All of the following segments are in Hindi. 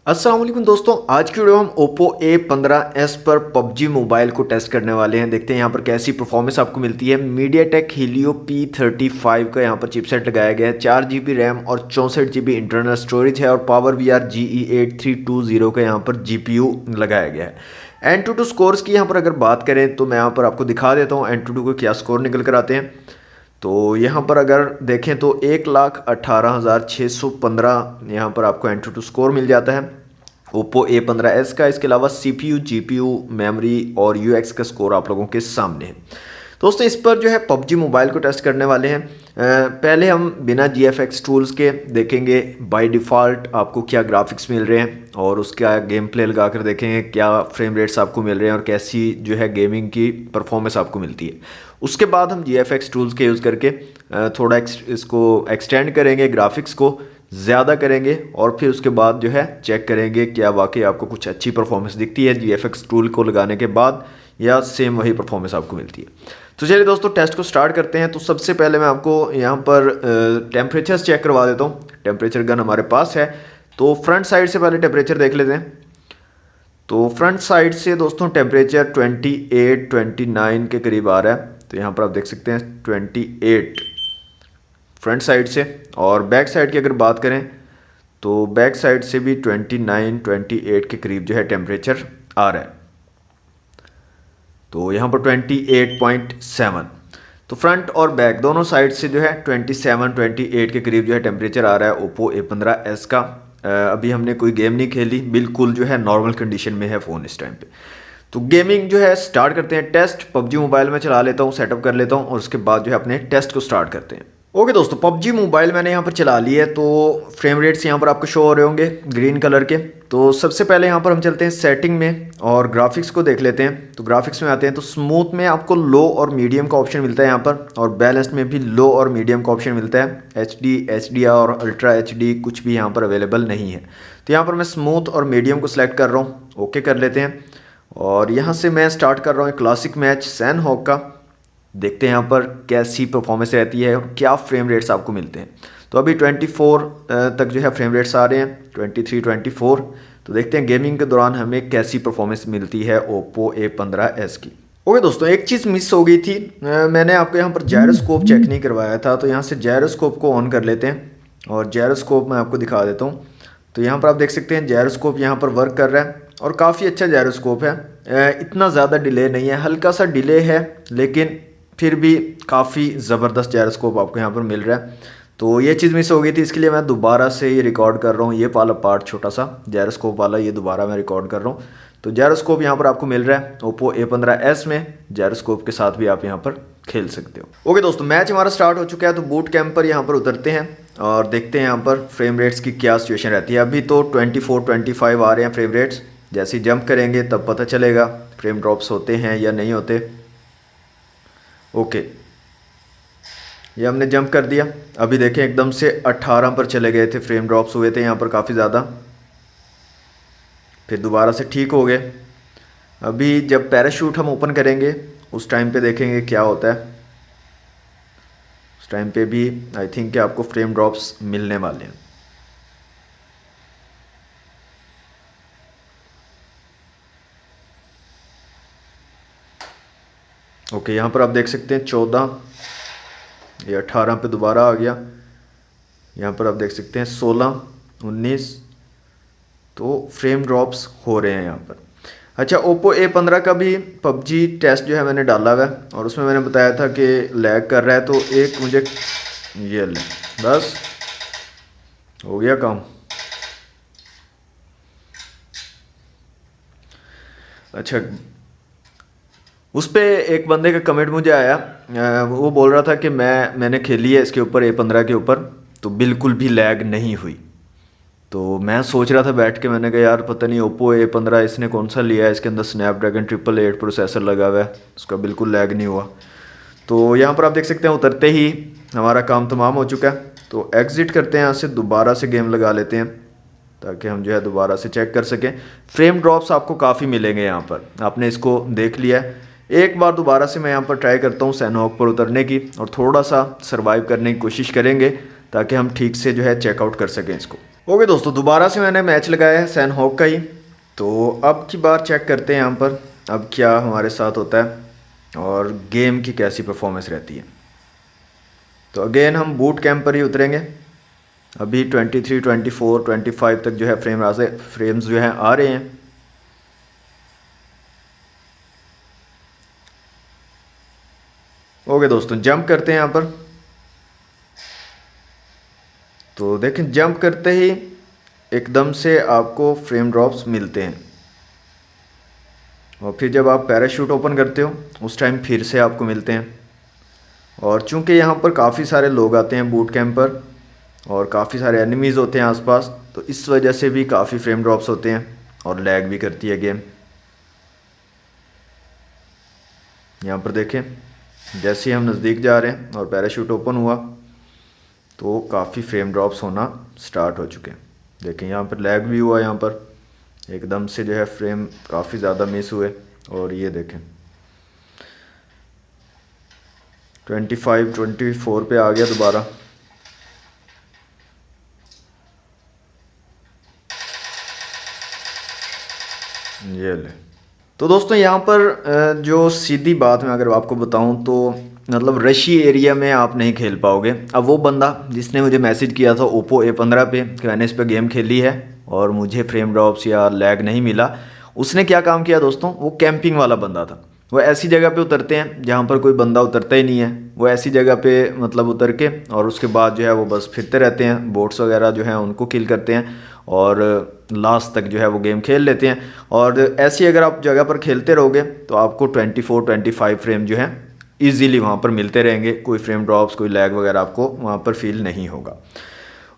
अस्सलाम वालेकुम दोस्तों, आज की वीडियो हम Oppo A15s पर PUBG मोबाइल को टेस्ट करने वाले हैं। देखते हैं यहाँ पर कैसी परफॉर्मेंस आपको मिलती है। MediaTek Helio P35 का यहाँ पर चिपसेट लगाया गया है। 4 GB रैम और 64 GB इंटरनल स्टोरेज है और PowerVR GE8320 का यहाँ पर GPU लगाया गया है। Antutu स्कोर्स की यहाँ पर अगर बात करें तो मैं यहाँ पर आपको दिखा देता हूँ Antutu को क्या स्कोर निकल कर आते हैं। तो यहाँ पर अगर देखें तो 1,18,615 यहाँ पर आपको Antutu स्कोर मिल जाता है Oppo A15s का। इसके अलावा CPU, GPU, मेमोरी और UX का स्कोर आप लोगों के सामने है। दोस्तों इस पर जो है PUBG मोबाइल को टेस्ट करने वाले हैं। पहले हम बिना GFX टूल्स के देखेंगे बाय डिफ़ॉल्ट आपको क्या ग्राफिक्स मिल रहे हैं और उसका गेम प्ले लगा कर देखेंगे क्या फ्रेम रेट्स आपको मिल रहे हैं और कैसी जो है गेमिंग की परफॉर्मेंस आपको मिलती है। उसके बाद हम GFX टूल्स के यूज़ करके थोड़ा इसको एक्सटेंड करेंगे, ग्राफिक्स को ज़्यादा करेंगे और फिर उसके बाद जो है चेक करेंगे क्या वाकई आपको कुछ अच्छी परफॉर्मेंस दिखती है GFX टूल को लगाने के बाद या सेम वही परफॉर्मेंस आपको मिलती है। तो चलिए दोस्तों टेस्ट को स्टार्ट करते हैं। तो सबसे पहले मैं आपको यहाँ पर टेम्परेचर चेक करवा देता हूँ। टेम्परेचर गन हमारे पास है तो फ्रंट साइड से पहले टेम्परेचर देख लेते हैं। तो फ्रंट साइड से दोस्तों टेम्परेचर 28-29 के करीब आ रहा है। तो यहाँ पर आप देख सकते हैं 28 फ्रंट साइड से। और बैक साइड की अगर बात करें तो बैक साइड से भी 29-28 के करीब जो है टेम्परेचर आ रहा है। तो यहाँ पर 28.7। तो फ्रंट और बैक दोनों साइड से जो है 27-28 के करीब जो है टेम्परेचर आ रहा है Oppo A15s का। अभी हमने कोई गेम नहीं खेली, बिल्कुल जो है नॉर्मल कंडीशन में है फ़ोन इस टाइम पे। तो गेमिंग जो है स्टार्ट करते हैं। टेस्ट PUBG मोबाइल में चला लेता हूँ, सेटअप कर लेता हूँ और उसके बाद जो है अपने टेस्ट को स्टार्ट करते हैं। ओके दोस्तों, PUBG मोबाइल मैंने यहाँ पर चला ली है। तो फ्रेम रेट्स यहाँ पर आपको शो हो रहे होंगे ग्रीन कलर के। तो सबसे पहले यहाँ पर हम चलते हैं सेटिंग में और ग्राफिक्स को देख लेते हैं। तो ग्राफिक्स में आते हैं तो स्मूथ में आपको लो और मीडियम का ऑप्शन मिलता है यहाँ पर, और बैलेंस्ड में भी लो और मीडियम का ऑप्शन मिलता है। HD, HDR और अल्ट्रा HD कुछ भी यहाँ पर अवेलेबल नहीं है। तो यहाँ पर मैं स्मूथ और मीडियम को सिलेक्ट कर रहा हूँ, ओके कर लेते हैं। और यहाँ से मैं स्टार्ट कर रहा हूँ क्लासिक मैच सैनहॉक का। देखते हैं यहाँ पर कैसी परफॉर्मेंस रहती है और क्या फ्रेम रेट्स आपको मिलते हैं। तो अभी 24 तक जो है फ्रेम रेट्स आ रहे हैं, 23-24। तो देखते हैं गेमिंग के दौरान हमें कैसी परफॉर्मेंस मिलती है Oppo A15s की। ओके दोस्तों, एक चीज़ मिस हो गई थी, मैंने आपको यहाँ पर जायरोस्कोप चेक नहीं करवाया था। तो यहाँ से जायरोस्कोप को ऑन कर लेते हैं और जायरोस्कोप मैं आपको दिखा देता हूँ। तो यहाँ पर आप देख सकते हैं जायरोस्कोप यहाँ पर वर्क कर रहा है और काफ़ी अच्छा जायरोस्कोप है। इतना ज़्यादा डिले नहीं है, हल्का सा डिले है लेकिन फिर भी काफ़ी ज़बरदस्त जायरोस्कोप आपको यहाँ पर मिल रहा है। तो ये चीज़ मिस हो गई थी, इसके लिए मैं दोबारा से ये रिकॉर्ड कर रहा हूँ। ये वाला पार्ट छोटा सा जायरोस्कोप वाला ये दोबारा मैं रिकॉर्ड कर रहा हूँ। तो जायरोस्कोप यहाँ पर आपको मिल रहा है Oppo A15s में। जायरोस्कोप के साथ भी आप यहाँ पर खेल सकते हो। ओके दोस्तों, मैच हमारा स्टार्ट हो चुका है। तो बूट कैंप पर यहाँ पर उतरते हैं और देखते हैं यहाँ पर फ्रेम रेट्स की क्या सिचुएशन रहती है। अभी तो 24-25 आ रहे हैं फ्रेम रेट्स। जैसे ही जंप करेंगे तब पता चलेगा फ्रेम ड्रॉप्स होते हैं या नहीं होते। ओके, ये हमने जंप कर दिया। अभी देखें एकदम से 18 पर चले गए थे, फ्रेम ड्रॉप्स हुए थे यहाँ पर काफ़ी ज़्यादा, फिर दोबारा से ठीक हो गए। अभी जब पैराशूट हम ओपन करेंगे उस टाइम पे देखेंगे क्या होता है। उस टाइम पे भी आई थिंक कि आपको फ्रेम ड्रॉप्स मिलने वाले हैं। ओके, यहाँ पर आप देख सकते हैं 14, ये 18 पे दोबारा आ गया। यहाँ पर आप देख सकते हैं 16, 19। तो फ्रेम ड्रॉप्स हो रहे हैं यहाँ पर। अच्छा, Oppo A15 का भी PUBG टेस्ट जो है मैंने डाला हुआ है और उसमें मैंने बताया था कि लैग कर रहा है। तो एक मुझे ये ले, बस हो गया काम। अच्छा, उस पर एक बंदे का कमेंट मुझे आया, वो बोल रहा था कि मैंने खेली है इसके ऊपर A15 के ऊपर तो बिल्कुल भी लैग नहीं हुई। तो मैं सोच रहा था बैठ के, मैंने कहा यार पता नहीं Oppo A15 इसने कौन सा लिया है, इसके अंदर स्नैपड्रैगन 888 प्रोसेसर लगा हुआ है, उसका बिल्कुल लैग नहीं हुआ। तो यहाँ पर आप देख सकते हैं उतरते ही हमारा काम तमाम हो चुका है। तो एग्ज़िट करते हैं यहाँ से, दोबारा से गेम लगा लेते हैं ताकि हम जो है दोबारा से चेक कर सकें। फ्रेम ड्रॉप्स आपको काफ़ी मिलेंगे यहाँ पर, आपने इसको देख लिया है। एक बार दोबारा से मैं यहाँ पर ट्राई करता हूँ सैनहॉक पर उतरने की और थोड़ा सा सर्वाइव करने की कोशिश करेंगे ताकि हम ठीक से जो है चेकआउट कर सकें इसको। ओके दोस्तों, दोबारा से मैंने मैच लगाया है सैन हॉक का ही। तो अब की बार चेक करते हैं यहाँ पर अब क्या हमारे साथ होता है और गेम की कैसी परफॉर्मेंस रहती है। तो अगेन हम बूट कैंप पर ही उतरेंगे। अभी 23, 24, 25 तक जो है फ्रेम्स जो हैं आ रहे हैं। ओके दोस्तों, जंप करते हैं यहाँ पर। तो देखें, जंप करते ही एकदम से आपको फ्रेम ड्रॉप्स मिलते हैं और फिर जब आप पैराशूट ओपन करते हो उस टाइम फिर से आपको मिलते हैं। और चूंकि यहाँ पर काफ़ी सारे लोग आते हैं बूट कैंप पर और काफ़ी सारे एनिमीज़ होते हैं आसपास, तो इस वजह से भी काफ़ी फ्रेम ड्रॉप्स होते हैं और लैग भी करती है गेम। यहाँ पर देखें, जैसे ही हम नज़दीक जा रहे हैं और पैराशूट ओपन हुआ तो काफ़ी फ्रेम ड्रॉप्स होना स्टार्ट हो चुके हैं। देखें, यहाँ पर लैग भी हुआ, यहाँ पर एकदम से जो है फ्रेम काफ़ी ज़्यादा मिस हुए। और ये देखें 25, 24 पे आ गया दोबारा। ये ले। तो दोस्तों यहाँ पर जो सीधी बात मैं अगर आपको बताऊँ तो मतलब रशी एरिया में आप नहीं खेल पाओगे। अब वो बंदा जिसने मुझे मैसेज किया था ओप्पो A15 पे कि मैंने इस पर गेम खेली है और मुझे फ्रेम ड्रॉप्स या लैग नहीं मिला, उसने क्या काम किया दोस्तों, वो कैंपिंग वाला बंदा था। वो ऐसी जगह पे उतरते हैं जहाँ पर कोई बंदा उतरता ही नहीं है। वो ऐसी जगह पे मतलब उतर के और उसके बाद जो है वो बस फिरते रहते हैं, बोट्स वगैरह जो हैं उनको किल करते हैं और लास्ट तक जो है वो गेम खेल लेते हैं। और ऐसी अगर आप जगह पर खेलते रहोगे तो आपको 24, 25 फ्रेम जो है ईजीली वहाँ पर मिलते रहेंगे। कोई फ्रेम ड्रॉप्स, कोई लैग वगैरह आपको वहाँ पर फील नहीं होगा।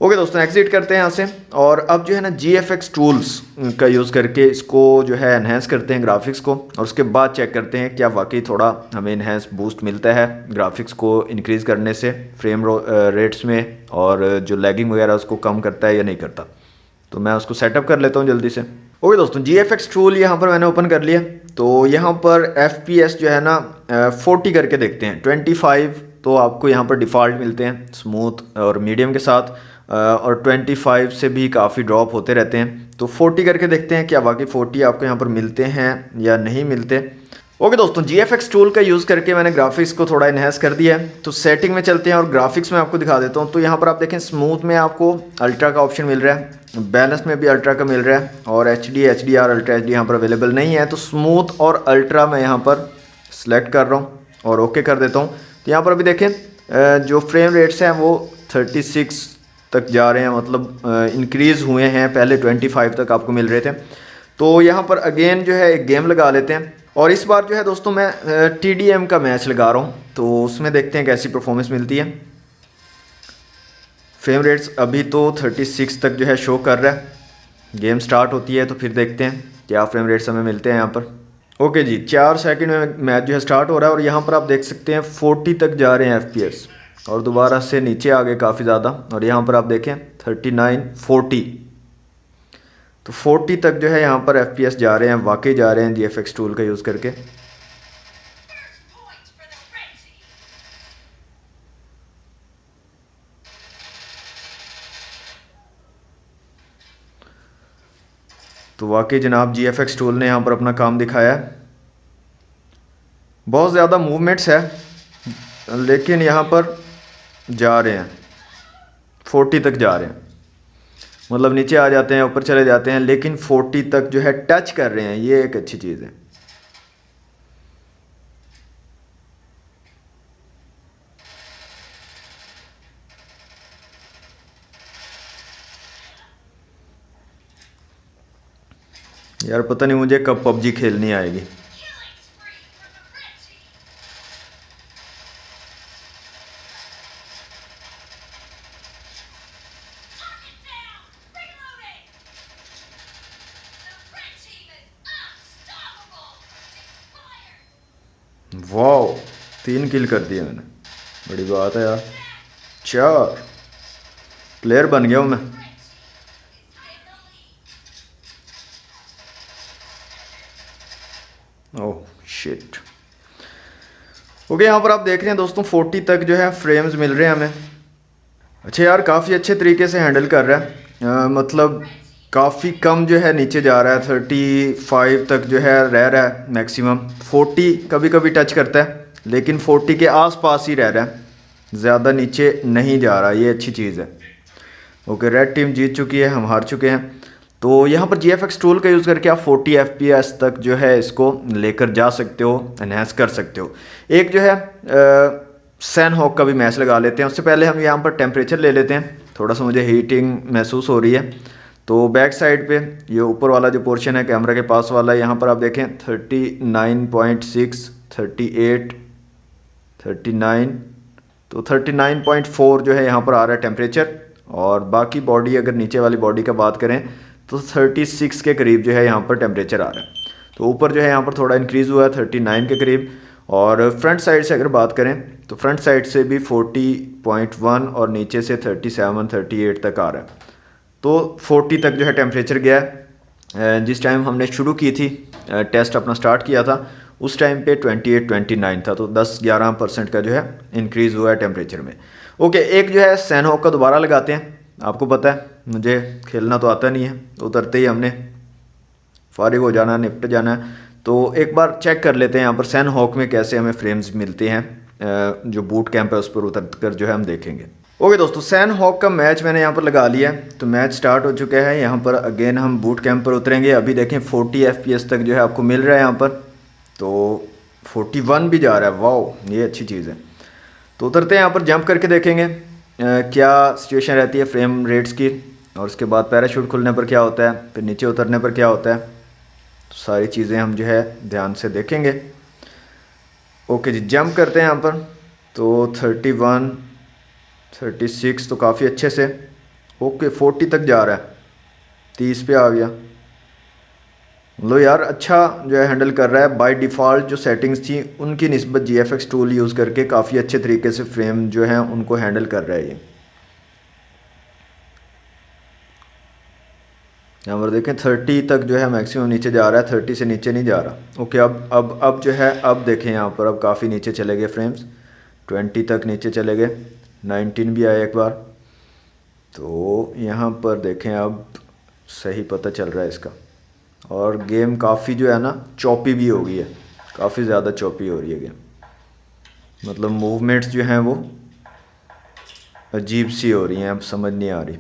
ओके दोस्तों, एग्जिट करते हैं यहाँ से और अब जो है ना GFX टूल्स का यूज़ करके इसको जो है एनहेंस करते हैं ग्राफिक्स को, और उसके बाद चेक करते हैं क्या वाकई थोड़ा हमें इन्हेंस बूस्ट मिलता है ग्राफिक्स को इंक्रीज़ करने से फ्रेम रेट्स में, और जो लैगिंग वगैरह उसको कम करता है या नहीं करता। तो मैं उसको सेटअप कर लेता हूँ जल्दी से। ओके दोस्तों, GFX टूल यहाँ पर मैंने ओपन कर लिया। तो यहाँ पर FPS जो है ना 40 करके देखते हैं। 25 तो आपको यहाँ पर डिफ़ॉल्ट मिलते हैं स्मूथ और मीडियम के साथ, और 25 से भी काफ़ी ड्रॉप होते रहते हैं। तो 40 करके देखते हैं क्या वाकई 40 आपको यहाँ पर मिलते हैं या नहीं मिलते। ओके दोस्तों, GFX टूल का यूज़ करके मैंने ग्राफिक्स को थोड़ा इन्हेंस कर दिया है। तो सेटिंग में चलते हैं और ग्राफिक्स में आपको दिखा देता हूँ। तो यहाँ पर आप देखें, स्मूथ में आपको अल्ट्रा का ऑप्शन मिल रहा है, बैलेंस में भी अल्ट्रा का मिल रहा है, और HD, HDR, अल्ट्रा HD यहाँ पर अवेलेबल नहीं है। तो स्मूथ और अल्ट्रा मैं यहाँ पर सिलेक्ट कर रहा हूँ और ओके कर देता हूँ। तो यहाँ पर अभी देखें जो फ्रेम रेट्स हैं वो 36 तक जा रहे हैं, मतलब इंक्रीज़ हुए हैं। पहले 25 तक आपको मिल रहे थे। तो यहाँ पर अगेन जो है एक गेम लगा लेते हैं, और इस बार जो है दोस्तों मैं TDM का मैच लगा रहा हूँ। तो उसमें देखते हैं कैसी परफॉर्मेंस मिलती है। फ्रेम रेट्स अभी तो 36 तक जो है शो कर रहा है। गेम स्टार्ट होती है तो फिर देखते हैं क्या फ्रेम रेट्स हमें मिलते हैं यहाँ पर। ओके जी, 4 सेकंड में मैच जो है स्टार्ट हो रहा है और यहाँ पर आप देख सकते हैं 40 तक जा रहे हैं FPS, और दोबारा से नीचे आ गए काफ़ी ज़्यादा। और यहाँ पर आप देखें 39, 40, तो 40 तक जो है यहाँ पर FPS जा रहे हैं, वाकई जा रहे हैं GFX टूल का यूज़ करके। तो वाकई जनाब GFX टूल ने यहाँ पर अपना काम दिखाया है। बहुत ज़्यादा मूवमेंट्स है लेकिन यहाँ पर जा रहे हैं 40 तक जा रहे हैं, मतलब नीचे आ जाते हैं ऊपर चले जाते हैं, लेकिन 40 तक जो है टच कर रहे हैं। ये एक अच्छी चीज़ है। यार पता नहीं मुझे कब PUBG खेलनी आएगी। वाह, 3 किल कर दिए मैंने, बड़ी बात है यार। 4 प्लेयर बन गया हूँ मैं। Oh shit. ओके, यहाँ पर आप देख रहे हैं दोस्तों 40 तक जो है फ्रेम्स मिल रहे हैं हमें। अच्छा यार, काफ़ी अच्छे तरीके से हैंडल कर रहा है। मतलब काफ़ी कम जो है नीचे जा रहा है, 35 तक जो है रह रहा है मैक्सिमम। 40 कभी कभी टच करता है, लेकिन 40 के आसपास ही रह रहा है, ज़्यादा नीचे नहीं जा रहा, ये अच्छी चीज़ है। ओके, रेड टीम जीत चुकी है, हम हार चुके हैं। तो यहाँ पर GFX टूल का यूज़ करके आप 40 FPS तक जो है इसको लेकर जा सकते हो, एनहेंस कर सकते हो। एक जो है सैन हॉक का भी मैच लगा लेते हैं। उससे पहले हम यहाँ पर टेम्परेचर ले लेते हैं, थोड़ा सा मुझे हीटिंग महसूस हो रही है। तो बैक साइड पे ये ऊपर वाला जो पोर्शन है कैमरा के पास वाला, यहाँ पर आप देखें 39.6, 38, 39, तो 39.4 जो है यहाँ पर आ रहा है टेम्परेचर। और बाकी बॉडी, अगर नीचे वाली बॉडी का बात करें तो 36 के करीब जो है यहाँ पर टेम्परेचर आ रहा है। तो ऊपर जो है यहाँ पर थोड़ा इंक्रीज़ हुआ है 39 के करीब। और फ्रंट साइड से अगर बात करें तो फ्रंट साइड से भी 40.1 और नीचे से 37, 38 तक आ रहा है। तो 40 तक जो है टेम्परेचर गया है। जिस टाइम हमने शुरू की थी, टेस्ट अपना स्टार्ट किया था, उस टाइम पे 28, 29 था। तो 10-11% का जो है इंक्रीज़ हुआ है टेम्परेचर में। ओके, एक जो है सैन हॉक का दोबारा लगाते हैं। आपको पता है मुझे खेलना तो आता नहीं है, उतरते ही हमने फारिग हो जाना, निपट जाना है। तो एक बार चेक कर लेते हैं यहाँ पर सैन हॉक में कैसे हमें फ्रेम्स मिलते हैं। जो बूट कैंप है उस पर उतर कर जो है हम देखेंगे। ओके दोस्तों, सैन हॉक का मैच मैंने यहाँ पर लगा लिया है। तो मैच स्टार्ट हो चुका है। यहाँ पर अगेन हम बूट कैंप पर उतरेंगे। अभी देखें 40 FPS तक जो है आपको मिल रहा है यहाँ पर। तो 41 भी जा रहा है, वाह ये अच्छी चीज़ है। तो उतरते हैं यहाँ पर, जंप करके देखेंगे क्या सिचुएशन रहती है फ्रेम रेट्स की, और उसके बाद पैराशूट खुलने पर क्या होता है, फिर नीचे उतरने पर क्या होता है। तो सारी चीज़ें हम जो है ध्यान से देखेंगे। ओके जी, जंप करते हैं यहाँ पर। तो 31, 36 तो काफ़ी अच्छे से। ओके, 40 तक जा रहा है, 30 पे आ गया। लो यार, अच्छा जो है हैंडल कर रहा है। बाय डिफ़ॉल्ट जो सेटिंग्स थी उनकी निस्बत GFX टूल यूज़ करके काफ़ी अच्छे तरीके से फ्रेम जो है उनको हैंडल कर रहा है ये। यहाँ पर देखें 30 तक जो है मैक्सिमम नीचे जा रहा है, 30 से नीचे नहीं जा रहा। ओके, अब जो है, अब देखें यहाँ पर अब काफ़ी नीचे चले गए फ्रेम्स, 20 तक नीचे चले गए, 19 भी आया एक बार। तो यहाँ पर देखें अब सही पता चल रहा है इसका। और गेम काफ़ी जो है ना चॉपी भी हो गई है, काफ़ी ज़्यादा चॉपी हो रही है गेम। मतलब मूवमेंट्स जो हैं वो अजीब सी हो रही हैं, अब समझ नहीं आ रही।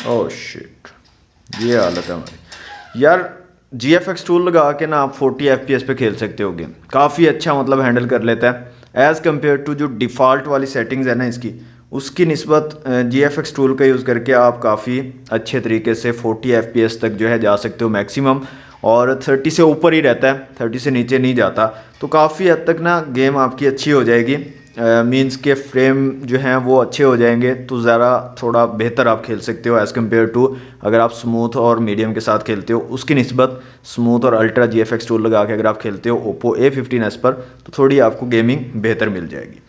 ओह शिट, ये हालत है हमारी यार। GFX टूल लगा के ना आप 40 FPS पे खेल सकते हो गेम, काफ़ी अच्छा मतलब हैंडल कर लेता है एज़ कम्पेयर टू जो डिफ़ॉल्ट वाली सेटिंग्स है ना इसकी, उसकी निस्बत GFX टूल का यूज़ करके आप काफ़ी अच्छे तरीके से 40 FPS तक जो है जा सकते हो मैक्सिमम। और 30 से ऊपर ही रहता है, 30 से नीचे नहीं जाता। तो काफ़ी हद तक ना गेम आपकी अच्छी हो जाएगी। मींस के फ्रेम जो हैं वो अच्छे हो जाएंगे, तो ज़रा थोड़ा बेहतर आप खेल सकते हो एज़ कम्पेयर टू अगर आप स्मूथ और मीडियम के साथ खेलते हो। उसकी निस्बत स्मूथ और अल्ट्रा GFX टूल लगा के अगर आप खेलते हो ओप्पो A15s पर, तो थोड़ी आपको गेमिंग बेहतर मिल जाएगी।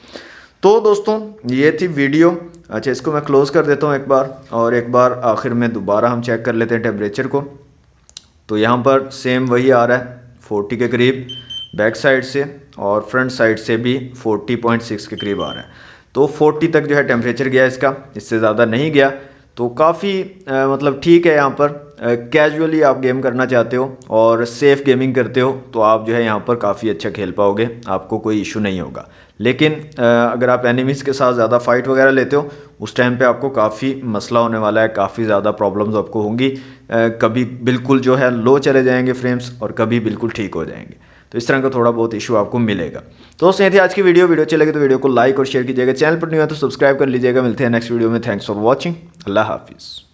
तो दोस्तों ये थी वीडियो। अच्छा, इसको मैं क्लोज़ कर देता हूँ एक बार, और एक बार आखिर में दोबारा हम चेक कर लेते हैं टेम्परेचर को। तो यहाँ पर सेम वही आ रहा है 40 के करीब बैक साइड से, और फ्रंट साइड से भी 40.6 के करीब आ रहा है। तो 40 तक जो है टेम्परेचर गया इसका, इससे ज़्यादा नहीं गया। तो काफ़ी मतलब ठीक है। यहाँ पर कैजुअली आप गेम करना चाहते हो और सेफ़ गेमिंग करते हो तो आप जो है यहाँ पर काफ़ी अच्छा खेल पाओगे, आपको कोई इशू नहीं होगा। लेकिन अगर आप एनिमीज़ के साथ ज़्यादा फाइट वगैरह लेते हो उस टाइम पे आपको काफ़ी मसला होने वाला है, काफ़ी ज़्यादा प्रॉब्लम्स आपको होंगी। कभी बिल्कुल जो है लो चले जाएंगे फ्रेम्स, और कभी बिल्कुल ठीक हो जाएंगे। तो इस तरह का थोड़ा बहुत इशू आपको मिलेगा। तो दोस्तों ये थी आज की वीडियो अच्छी लगे तो वीडियो को लाइक और शेयर कीजिएगा, चैनल पर नहीं हो तो सब्सक्राइब कर लीजिएगा। मिलते हैं नेक्स्ट वीडियो में। थैंक्स फॉर वॉचिंग, अल्लाह हाफिज़।